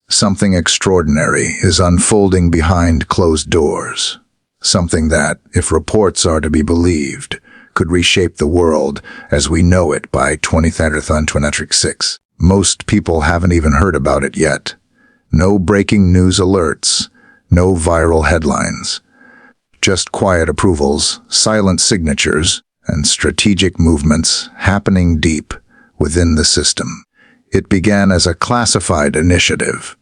Something extraordinary is unfolding behind closed doors. Something that, if reports are to be believed, could reshape the world as we know it by 2036. Most people haven't even heard about it yet. No breaking news alerts, no viral headlines. Just quiet approvals, silent signatures, and strategic movements happening deep within the system. It began as a classified initiative,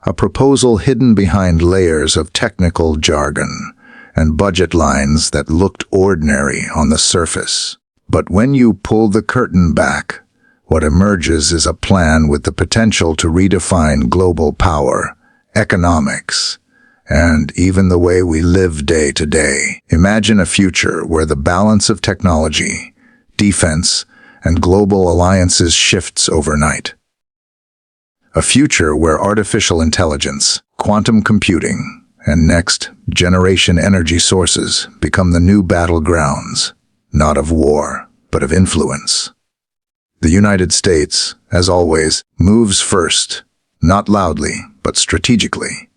a proposal hidden behind layers of technical jargon and budget lines that looked ordinary on the surface. But when you pull the curtain back, what emerges is a plan with the potential to redefine global power, economics, and even the way we live day to day. Imagine a future where the balance of technology, defense, and global alliances shifts overnight. A future where artificial intelligence, quantum computing, and next-generation energy sources become the new battlegrounds, not of war, but of influence. The United States, as always, moves first, not loudly, but strategically.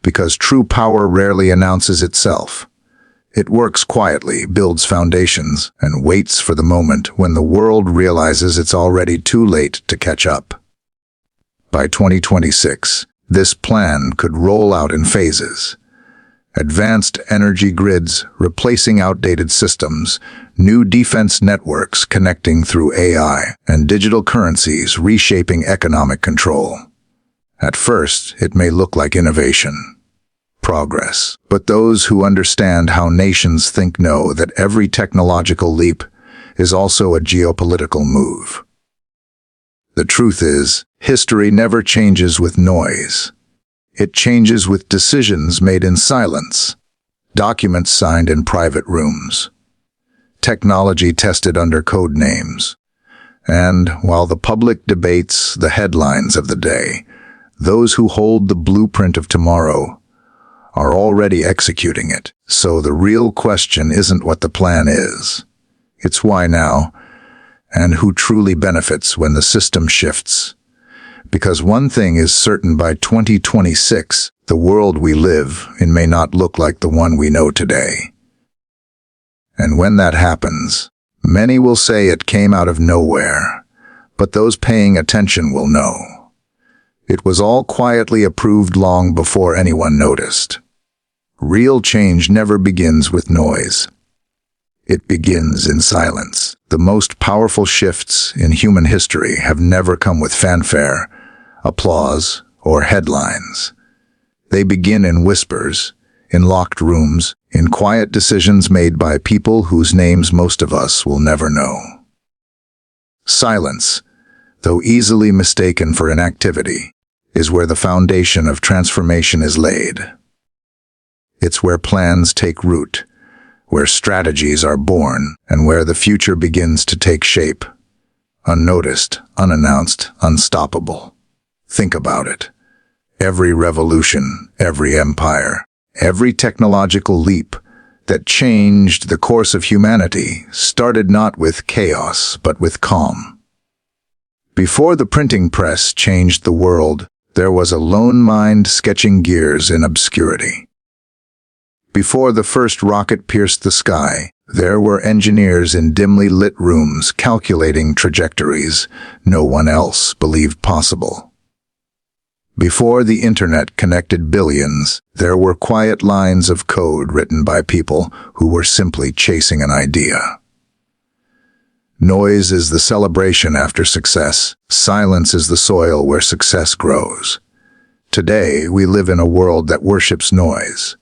Because true power rarely announces itself. It works quietly, builds foundations, and waits for the moment when the world realizes it's already too late to catch up. By 2026, this plan could roll out in phases. Advanced energy grids replacing outdated systems, new defense networks connecting through AI, and digital currencies reshaping economic control. At first, it may look like innovation, progress, but those who understand how nations think know that every technological leap is also a geopolitical move. The truth is, history never changes with noise. It changes with decisions made in silence, documents signed in private rooms, technology tested under code names. And while the public debates the headlines of the day, those who hold the blueprint of tomorrow are already executing it. So the real question isn't what the plan is. It's why now, and who truly benefits when the system shifts. Because one thing is certain, by 2026, the world we live in may not look like the one we know today. And when that happens, many will say it came out of nowhere, but those paying attention will know. It was all quietly approved long before anyone noticed. Real change never begins with noise. It begins in silence. The most powerful shifts in human history have never come with fanfare, applause, or headlines. They begin in whispers, in locked rooms, in quiet decisions made by people whose names most of us will never know. Silence, though easily mistaken for inactivity, is where the foundation of transformation is laid. It's where plans take root, where strategies are born, and where the future begins to take shape. Unnoticed, unannounced, unstoppable. Think about it. Every revolution, every empire, every technological leap that changed the course of humanity started not with chaos, but with calm. Before the printing press changed the world, there was a lone mind sketching gears in obscurity. Before the first rocket pierced the sky, there were engineers in dimly lit rooms calculating trajectories no one else believed possible. Before the internet connected billions, there were quiet lines of code written by people who were simply chasing an idea. Noise is the celebration after success. Silence is the soil where success grows. Today, we live in a world that worships noise.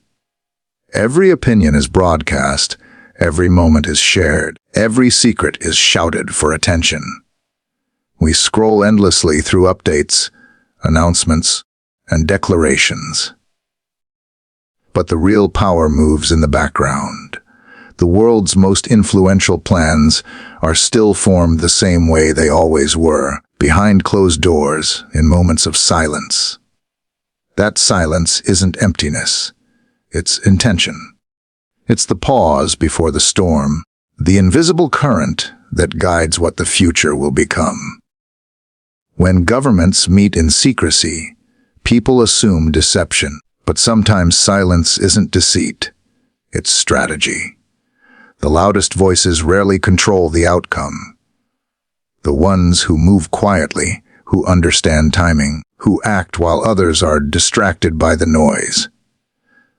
Every opinion is broadcast, every moment is shared, every secret is shouted for attention. We scroll endlessly through updates, announcements, and declarations. But the real power moves in the background. The world's most influential plans are still formed the same way they always were, behind closed doors, in moments of silence. That silence isn't emptiness. It's intention. It's the pause before the storm, the invisible current that guides what the future will become. When governments meet in secrecy, people assume deception, but sometimes silence isn't deceit, it's strategy. The loudest voices rarely control the outcome. The ones who move quietly, who understand timing, who act while others are distracted by the noise.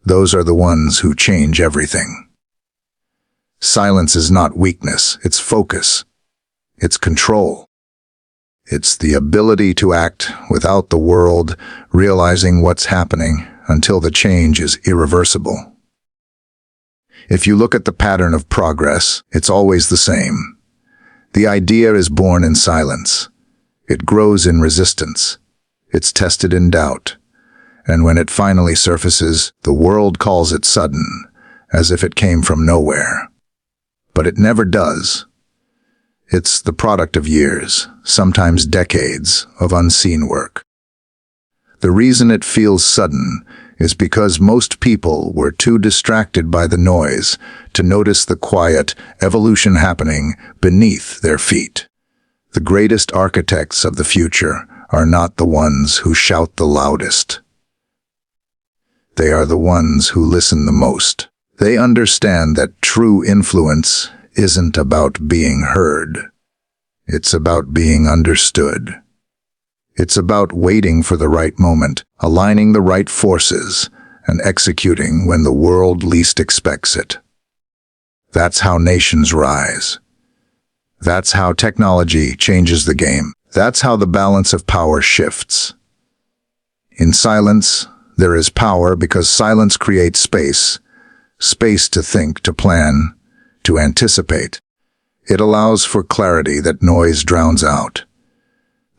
Those are the ones who change everything. Silence is not weakness, it's focus. It's control. It's the ability to act without the world realizing what's happening until the change is irreversible. If you look at the pattern of progress, it's always the same. The idea is born in silence. It grows in resistance. It's tested in doubt. And when it finally surfaces, the world calls it sudden, as if it came from nowhere. But it never does. It's the product of years, sometimes decades, of unseen work. The reason it feels sudden is because most people were too distracted by the noise to notice the quiet evolution happening beneath their feet. The greatest architects of the future are not the ones who shout the loudest. They are the ones who listen the most. They understand that true influence isn't about being heard. It's about being understood. It's about waiting for the right moment, aligning the right forces, and executing when the world least expects it. That's how nations rise. That's how technology changes the game. That's how the balance of power shifts. In silence, there is power because silence creates space. Space to think, to plan, to anticipate. It allows for clarity that noise drowns out.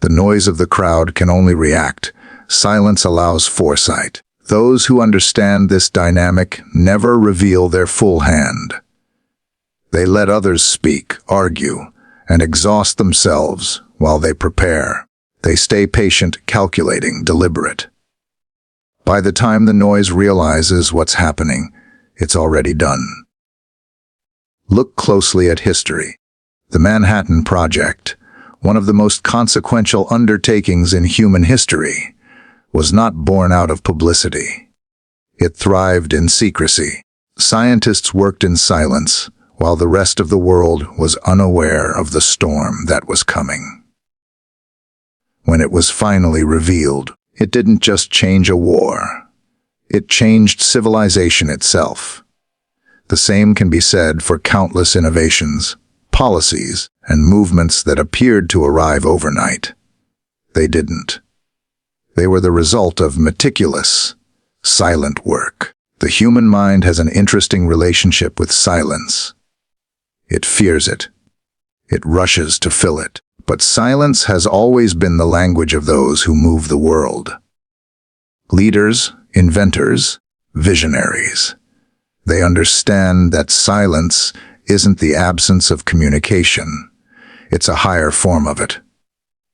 The noise of the crowd can only react. Silence allows foresight. Those who understand this dynamic never reveal their full hand. They let others speak, argue, and exhaust themselves while they prepare. They stay patient, calculating, deliberate. By the time the noise realizes what's happening, it's already done. Look closely at history. The Manhattan Project, one of the most consequential undertakings in human history, was not born out of publicity. It thrived in secrecy. Scientists worked in silence, while the rest of the world was unaware of the storm that was coming. When it was finally revealed, it didn't just change a war. It changed civilization itself. The same can be said for countless innovations, policies, and movements that appeared to arrive overnight. They didn't. They were the result of meticulous, silent work. The human mind has an interesting relationship with silence. It fears it. It rushes to fill it. But silence has always been the language of those who move the world. Leaders, inventors, visionaries. They understand that silence isn't the absence of communication. It's a higher form of it.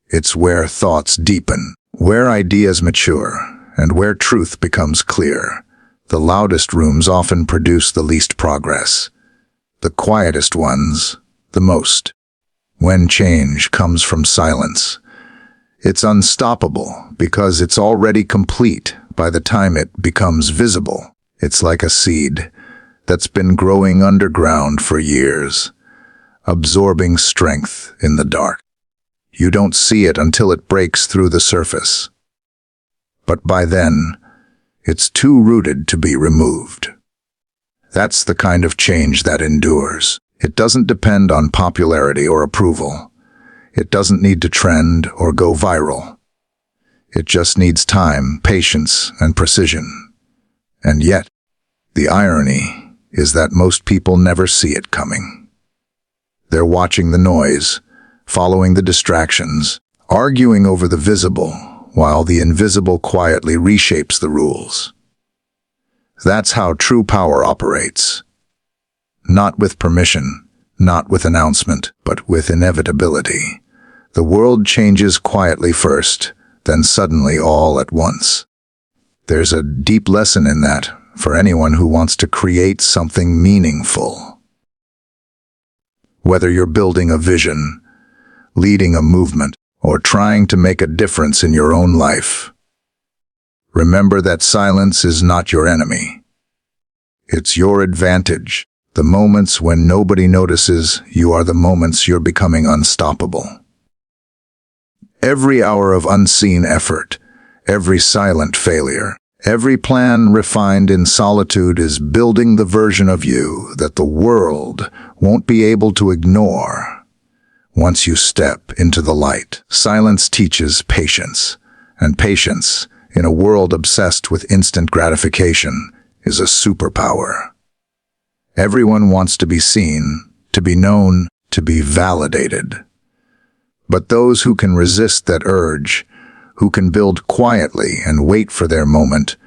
It's where thoughts deepen, where ideas mature, and where truth becomes clear. The loudest rooms often produce the least progress. The quietest ones, the most. When change comes from silence, it's unstoppable because it's already complete by the time it becomes visible. It's like a seed that's been growing underground for years, absorbing strength in the dark. You don't see it until it breaks through the surface. But by then, it's too rooted to be removed. That's the kind of change that endures. It doesn't depend on popularity or approval. It doesn't need to trend or go viral. It just needs time, patience, and precision. And yet, the irony is that most people never see it coming. They're watching the noise, following the distractions, arguing over the visible, while the invisible quietly reshapes the rules. That's how true power operates. Not with permission, not with announcement, but with inevitability. The world changes quietly first, then suddenly all at once. There's a deep lesson in that for anyone who wants to create something meaningful. Whether you're building a vision, leading a movement, or trying to make a difference in your own life, remember that silence is not your enemy. It's your advantage. The moments when nobody notices you are the moments you're becoming unstoppable. Every hour of unseen effort, every silent failure, every plan refined in solitude is building the version of you that the world won't be able to ignore. Once you step into the light, silence teaches patience, and patience, in a world obsessed with instant gratification, is a superpower. Everyone wants to be seen, to be known, to be validated. But those who can resist that urge, who can build quietly and wait for their moment,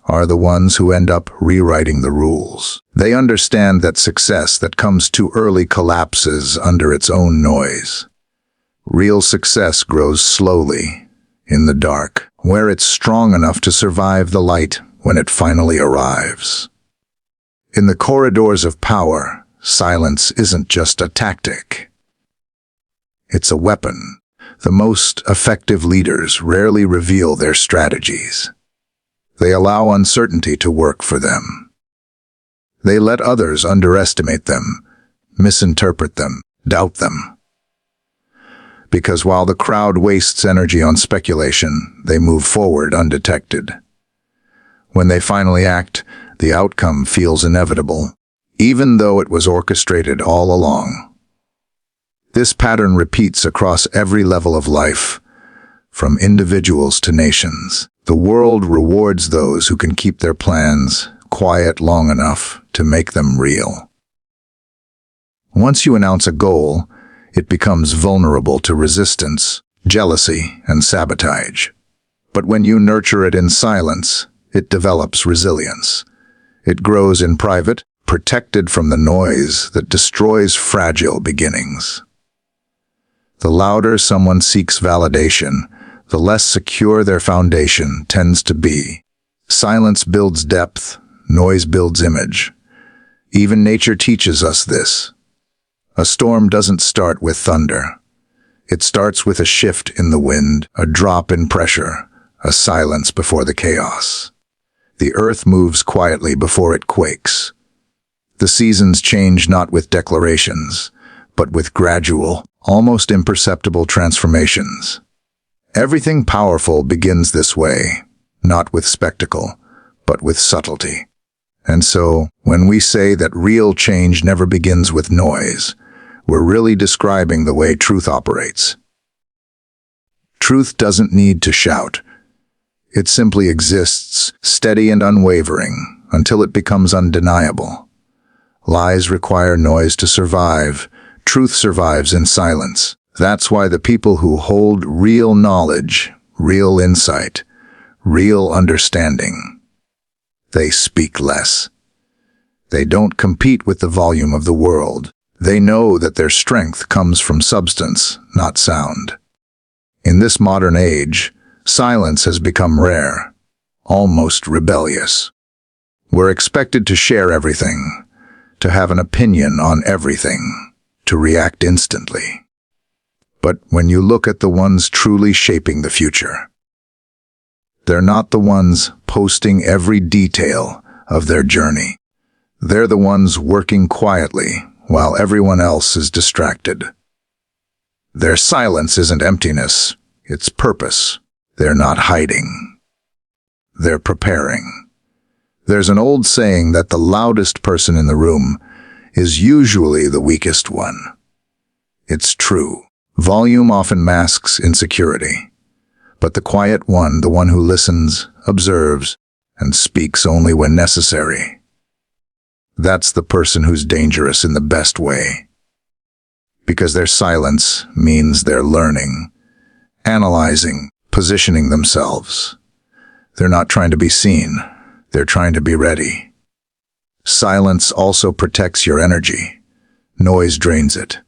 are the ones who end up rewriting the rules. They understand that success that comes too early collapses under its own noise. Real success grows slowly, in the dark, where it's strong enough to survive the light when it finally arrives. In the corridors of power, silence isn't just a tactic. It's a weapon. The most effective leaders rarely reveal their strategies. They allow uncertainty to work for them. They let others underestimate them, misinterpret them, doubt them. Because while the crowd wastes energy on speculation, they move forward undetected. When they finally act, the outcome feels inevitable, even though it was orchestrated all along. This pattern repeats across every level of life, from individuals to nations. The world rewards those who can keep their plans quiet long enough to make them real. Once you announce a goal, it becomes vulnerable to resistance, jealousy, and sabotage. But when you nurture it in silence, it develops resilience. It grows in private, protected from the noise that destroys fragile beginnings. The louder someone seeks validation, the less secure their foundation tends to be. Silence builds depth, noise builds image. Even nature teaches us this. A storm doesn't start with thunder. It starts with a shift in the wind, a drop in pressure, a silence before the chaos. The earth moves quietly before it quakes. The seasons change not with declarations, but with gradual, almost imperceptible transformations. Everything powerful begins this way, not with spectacle, but with subtlety. And so, when we say that real change never begins with noise, we're really describing the way truth operates. Truth doesn't need to shout. It simply exists, steady and unwavering, until it becomes undeniable. Lies require noise to survive. Truth survives in silence. That's why the people who hold real knowledge, real insight, real understanding, they speak less. They don't compete with the volume of the world. They know that their strength comes from substance, not sound. In this modern age, silence has become rare, almost rebellious. We're expected to share everything, to have an opinion on everything, to react instantly. But when you look at the ones truly shaping the future, they're not the ones posting every detail of their journey. They're the ones working quietly while everyone else is distracted. Their silence isn't emptiness, it's purpose. They're not hiding. They're preparing. There's an old saying that the loudest person in the room is usually the weakest one. It's true. Volume often masks insecurity. But the quiet one, the one who listens, observes, and speaks only when necessary, that's the person who's dangerous in the best way. Because their silence means they're learning, analyzing, positioning themselves. They're not trying to be seen. They're trying to be ready. Silence also protects your energy. Noise drains it.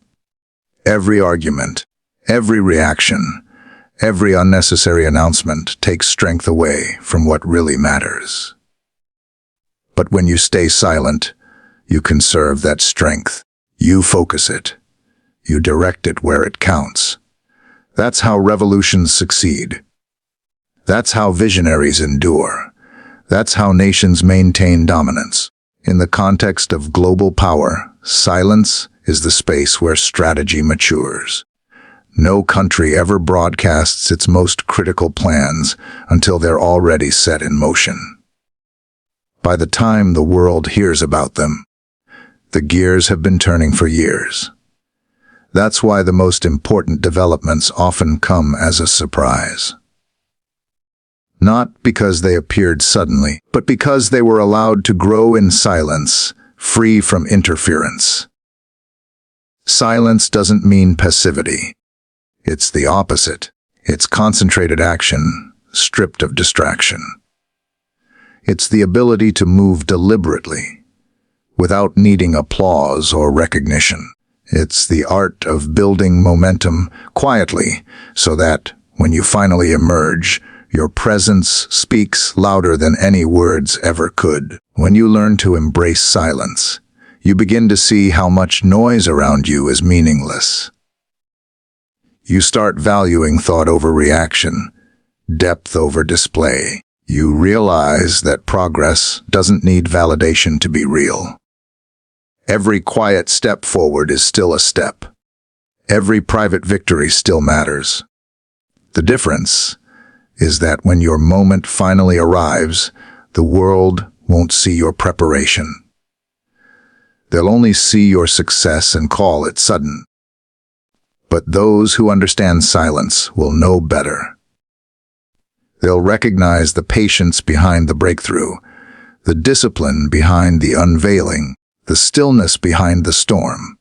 Every argument, every reaction, every unnecessary announcement takes strength away from what really matters. But when you stay silent, you conserve that strength. You focus it. You direct it where it counts. That's how revolutions succeed. That's how visionaries endure. That's how nations maintain dominance. In the context of global power, silence is the space where strategy matures. No country ever broadcasts its most critical plans until they're already set in motion. By the time the world hears about them, the gears have been turning for years. That's why the most important developments often come as a surprise. Not because they appeared suddenly, but because they were allowed to grow in silence, free from interference. Silence doesn't mean passivity. It's the opposite. It's concentrated action, stripped of distraction. It's the ability to move deliberately, without needing applause or recognition. It's the art of building momentum quietly, so that, when you finally emerge, your presence speaks louder than any words ever could. When you learn to embrace silence, you begin to see how much noise around you is meaningless. You start valuing thought over reaction, depth over display. You realize that progress doesn't need validation to be real. Every quiet step forward is still a step. Every private victory still matters. The difference is that when your moment finally arrives, the world won't see your preparation. They'll only see your success and call it sudden. But those who understand silence will know better. They'll recognize the patience behind the breakthrough, the discipline behind the unveiling, the stillness behind the storm.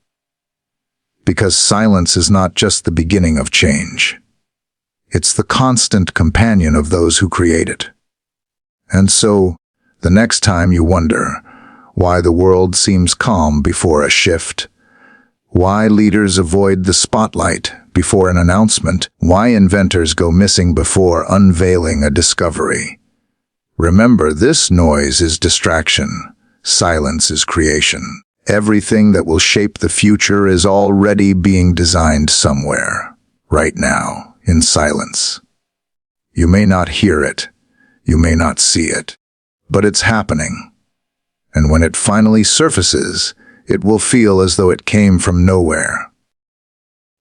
Because silence is not just the beginning of change. It's the constant companion of those who create it. And so, the next time you wonder why the world seems calm before a shift, why leaders avoid the spotlight before an announcement, why inventors go missing before unveiling a discovery, remember, this noise is distraction. Silence is creation. Everything that will shape the future is already being designed somewhere, right now, in silence. You may not hear it, you may not see it, but it's happening. And when it finally surfaces, it will feel as though it came from nowhere.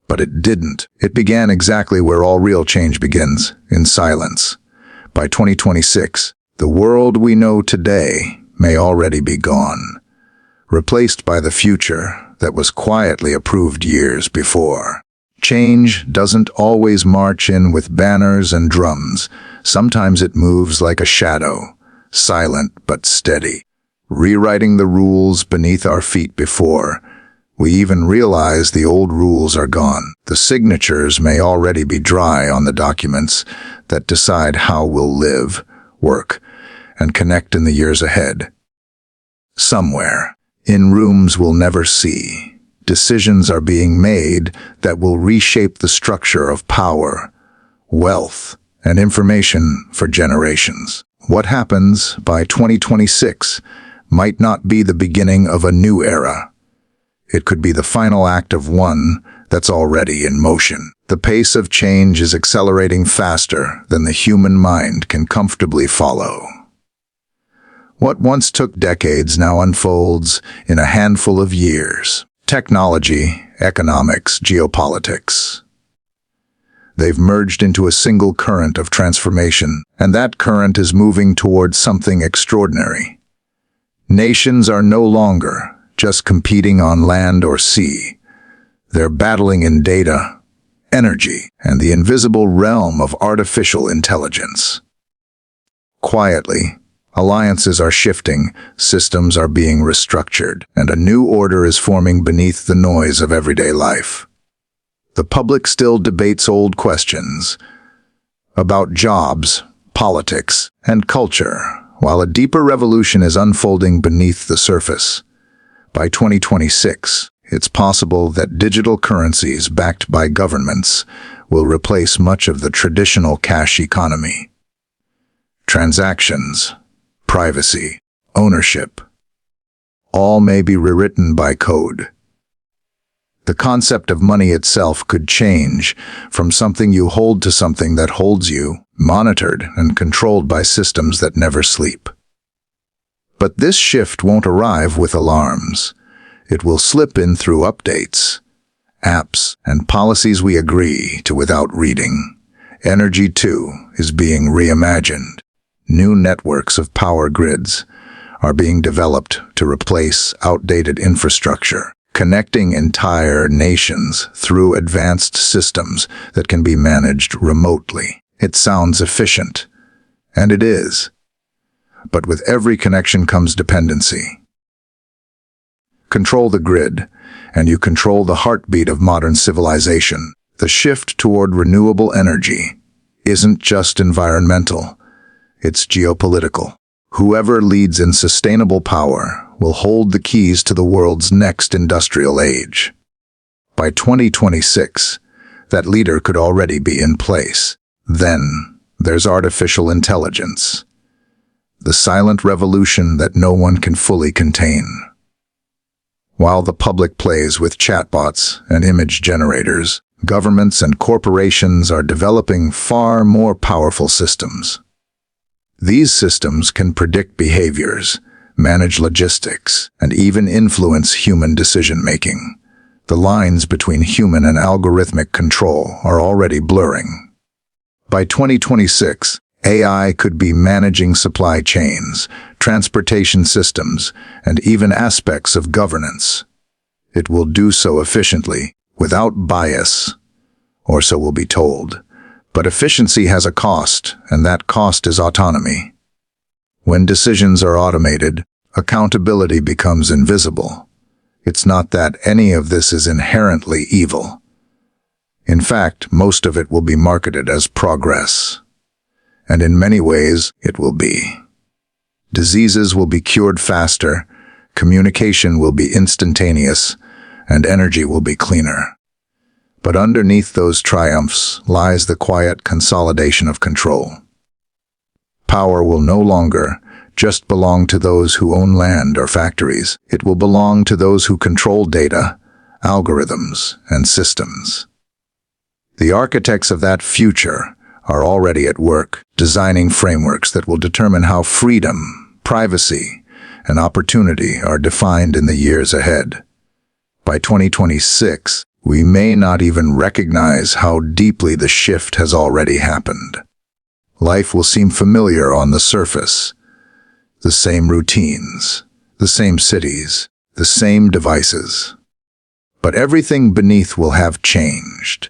But it didn't. It began exactly where all real change begins, in silence. By 2026, the world we know today may already be gone, replaced by the future that was quietly approved years before. Change doesn't always march in with banners and drums. Sometimes it moves like a shadow, silent but steady, rewriting the rules beneath our feet before we even realize the old rules are gone. The signatures may already be dry on the documents that decide how we'll live, work, and connect in the years ahead. Somewhere, in rooms we'll never see, decisions are being made that will reshape the structure of power, wealth, and information for generations. What happens by 2026 might not be the beginning of a new era. It could be the final act of one that's already in motion. The pace of change is accelerating faster than the human mind can comfortably follow. What once took decades now unfolds in a handful of years. Technology, economics, geopolitics. They've merged into a single current of transformation, and that current is moving towards something extraordinary. Nations are no longer just competing on land or sea. They're battling in data, energy, and the invisible realm of artificial intelligence. Quietly, alliances are shifting, systems are being restructured, and a new order is forming beneath the noise of everyday life. The public still debates old questions about jobs, politics, and culture, while a deeper revolution is unfolding beneath the surface. By 2026, it's possible that digital currencies backed by governments will replace much of the traditional cash economy. Transactions, privacy, ownership, all may be rewritten by code. The concept of money itself could change from something you hold to something that holds you, monitored and controlled by systems that never sleep. But this shift won't arrive with alarms. It will slip in through updates, apps, and policies we agree to without reading. Energy, too, is being reimagined. New networks of power grids are being developed to replace outdated infrastructure, connecting entire nations through advanced systems that can be managed remotely. It sounds efficient, and it is. But with every connection comes dependency. Control the grid, and you control the heartbeat of modern civilization. The shift toward renewable energy isn't just environmental, it's geopolitical. Whoever leads in sustainable power will hold the keys to the world's next industrial age. By 2026, that leader could already be in place. Then, there's artificial intelligence, the silent revolution that no one can fully contain. While the public plays with chatbots and image generators, governments and corporations are developing far more powerful systems. These systems can predict behaviors, manage logistics, and even influence human decision-making. The lines between human and algorithmic control are already blurring. By 2026, AI could be managing supply chains, transportation systems, and even aspects of governance. It will do so efficiently, without bias, or so we'll be told. But efficiency has a cost, and that cost is autonomy. When decisions are automated, accountability becomes invisible. It's not that any of this is inherently evil. In fact, most of it will be marketed as progress. And in many ways, it will be. Diseases will be cured faster, communication will be instantaneous, and energy will be cleaner. But underneath those triumphs lies the quiet consolidation of control. Power will no longer just belong to those who own land or factories. It will belong to those who control data, algorithms, and systems. The architects of that future are already at work, designing frameworks that will determine how freedom, privacy, and opportunity are defined in the years ahead. By 2026, we may not even recognize how deeply the shift has already happened. Life will seem familiar on the surface. The same routines, the same cities, the same devices. But everything beneath will have changed.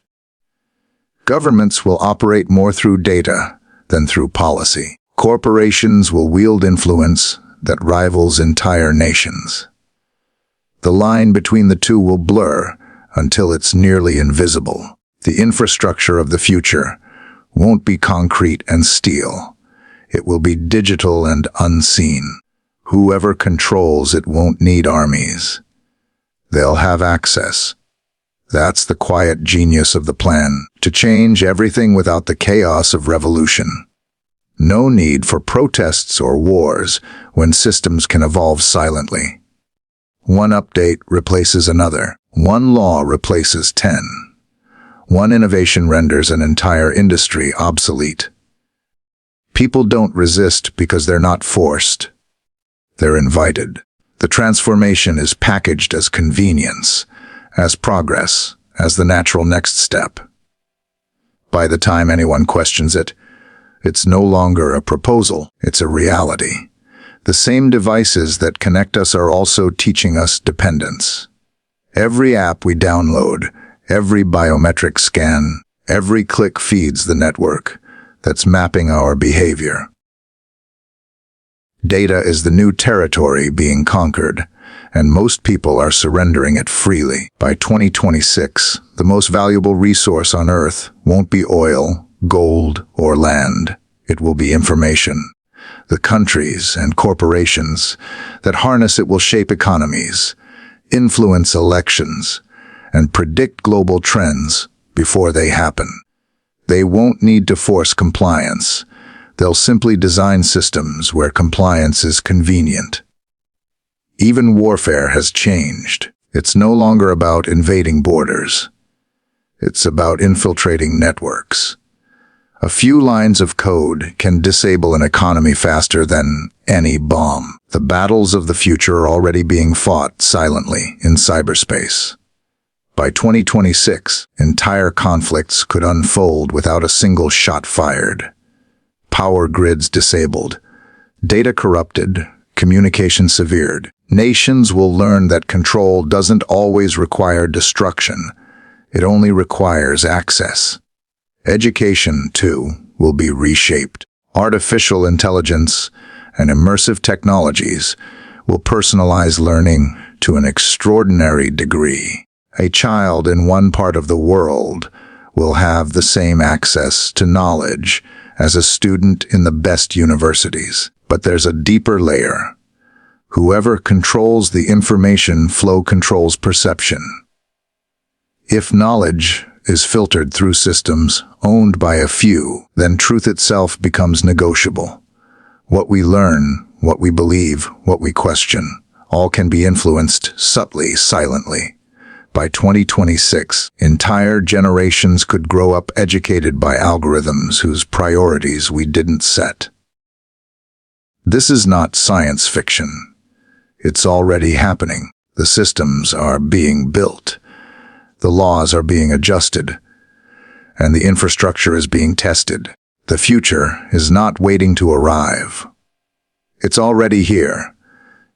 Governments will operate more through data than through policy. Corporations will wield influence that rivals entire nations. The line between the two will blur until it's nearly invisible. The infrastructure of the future won't be concrete and steel. It will be digital and unseen. Whoever controls it won't need armies. They'll have access. That's the quiet genius of the plan, to change everything without the chaos of revolution. No need for protests or wars when systems can evolve silently. One update replaces another. One law replaces 10. One innovation renders an entire industry obsolete. People don't resist because they're not forced. They're invited. The transformation is packaged as convenience, as progress, as the natural next step. By the time anyone questions it, it's no longer a proposal, it's a reality. The same devices that connect us are also teaching us dependence. Every app we download, every biometric scan, every click feeds the network that's mapping our behavior. Data is the new territory being conquered, and most people are surrendering it freely. By 2026, the most valuable resource on Earth won't be oil, gold, or land. It will be information. The countries and corporations that harness it will shape economies, influence elections, and predict global trends before they happen. They won't need to force compliance. They'll simply design systems where compliance is convenient. Even warfare has changed. It's no longer about invading borders. It's about infiltrating networks. A few lines of code can disable an economy faster than any bomb. The battles of the future are already being fought silently in cyberspace. By 2026, entire conflicts could unfold without a single shot fired. Power grids disabled, data corrupted, communication severed. Nations will learn that control doesn't always require destruction. It only requires access. Education, too, will be reshaped. Artificial intelligence and immersive technologies will personalize learning to an extraordinary degree. A child in one part of the world will have the same access to knowledge as a student in the best universities. But there's a deeper layer. Whoever controls the information flow controls perception. If knowledge is filtered through systems owned by a few, then truth itself becomes negotiable. What we learn, what we believe, what we question, all can be influenced subtly, silently. By 2026, entire generations could grow up educated by algorithms whose priorities we didn't set. This is not science fiction. It's already happening. The systems are being built. The laws are being adjusted, and the infrastructure is being tested. The future is not waiting to arrive. It's already here.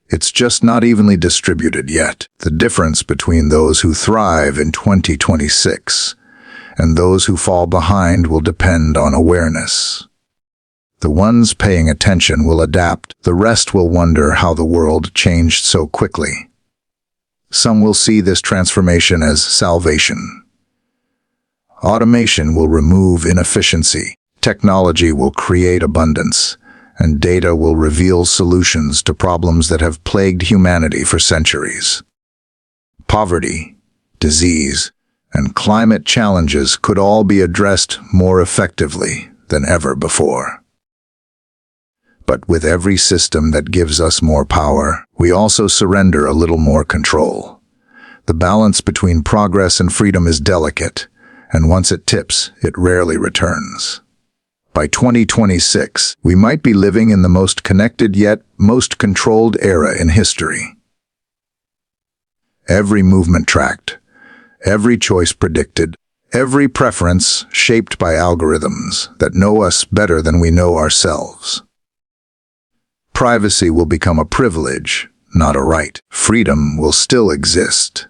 It's just not evenly distributed yet. The difference between those who thrive in 2026 and those who fall behind will depend on awareness. The ones paying attention will adapt. The rest will wonder how the world changed so quickly. Some will see this transformation as salvation. Automation will remove inefficiency, technology will create abundance, and data will reveal solutions to problems that have plagued humanity for centuries. Poverty, disease, and climate challenges could all be addressed more effectively than ever before. But with every system that gives us more power, we also surrender a little more control. The balance between progress and freedom is delicate, and once it tips, it rarely returns. By 2026, we might be living in the most connected yet most controlled era in history. Every movement tracked, every choice predicted, every preference shaped by algorithms that know us better than we know ourselves. Privacy will become a privilege, not a right. Freedom will still exist,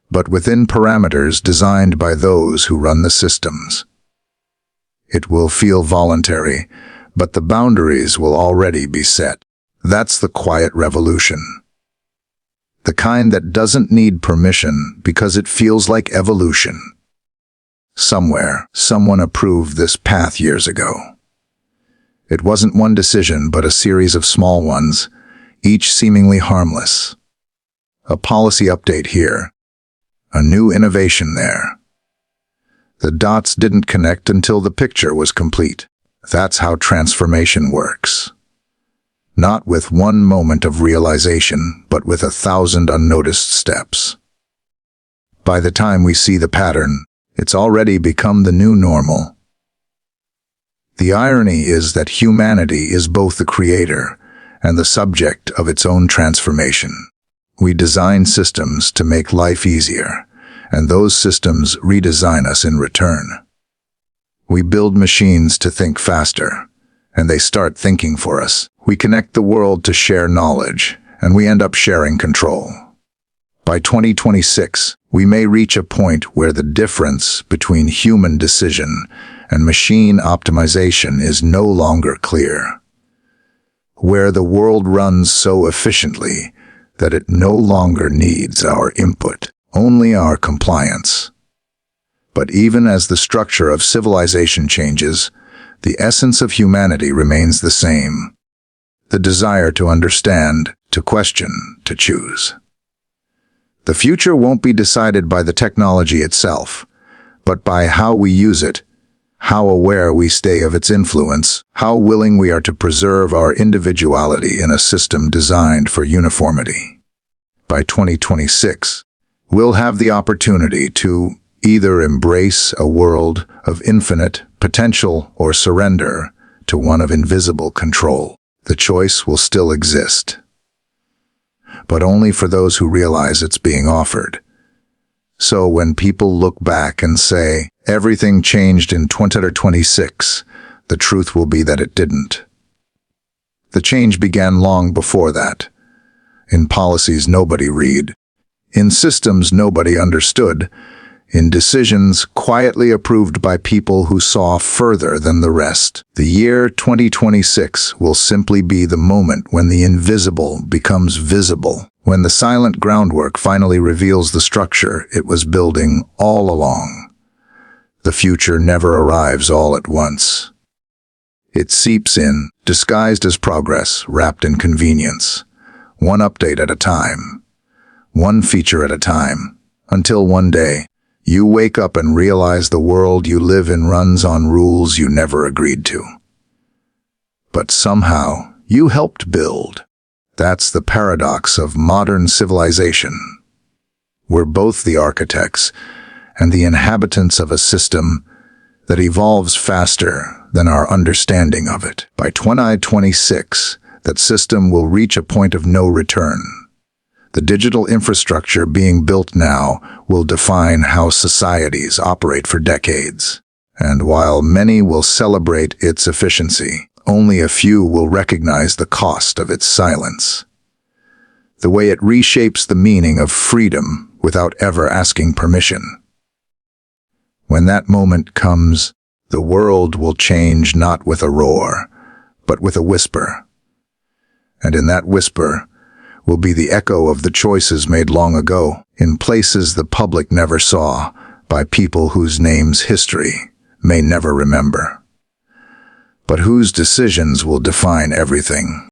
but within parameters designed by those who run the systems. It will feel voluntary, but the boundaries will already be set. That's the quiet revolution. The kind that doesn't need permission because it feels like evolution. Somewhere, someone approved this path years ago. It wasn't one decision, but a series of small ones, each seemingly harmless. A policy update here, a new innovation there. The dots didn't connect until the picture was complete. That's how transformation works. Not with one moment of realization, but with 1,000 unnoticed steps. By the time we see the pattern, it's already become the new normal. The irony is that humanity is both the creator and the subject of its own transformation. We design systems to make life easier, and those systems redesign us in return. We build machines to think faster, and they start thinking for us. We connect the world to share knowledge, and we end up sharing control. By 2026, we may reach a point where the difference between human decision and machine optimization is no longer clear. Where the world runs so efficiently that it no longer needs our input, only our compliance. But even as the structure of civilization changes, the essence of humanity remains the same. The desire to understand, to question, to choose. The future won't be decided by the technology itself, but by how we use it, how aware we stay of its influence, how willing we are to preserve our individuality in a system designed for uniformity. By 2026, we'll have the opportunity to either embrace a world of infinite potential or surrender to one of invisible control. The choice will still exist, but only for those who realize it's being offered. So when people look back and say, everything changed in 2026, the truth will be that it didn't. The change began long before that. In policies nobody read, in systems nobody understood, in decisions quietly approved by people who saw further than the rest. The year 2026 will simply be the moment when the invisible becomes visible, when the silent groundwork finally reveals the structure it was building all along. The future never arrives all at once. It seeps in, disguised as progress, wrapped in convenience. One update at a time, one feature at a time, until one day, you wake up and realize the world you live in runs on rules you never agreed to. But somehow, you helped build. That's the paradox of modern civilization. We're both the architects and the inhabitants of a system that evolves faster than our understanding of it. By 2026, that system will reach a point of no return. The digital infrastructure being built now will define how societies operate for decades. And while many will celebrate its efficiency, only a few will recognize the cost of its silence. The way it reshapes the meaning of freedom without ever asking permission. When that moment comes, the world will change not with a roar, but with a whisper. And in that whisper will be the echo of the choices made long ago, in places the public never saw, by people whose names history may never remember, but whose decisions will define everything.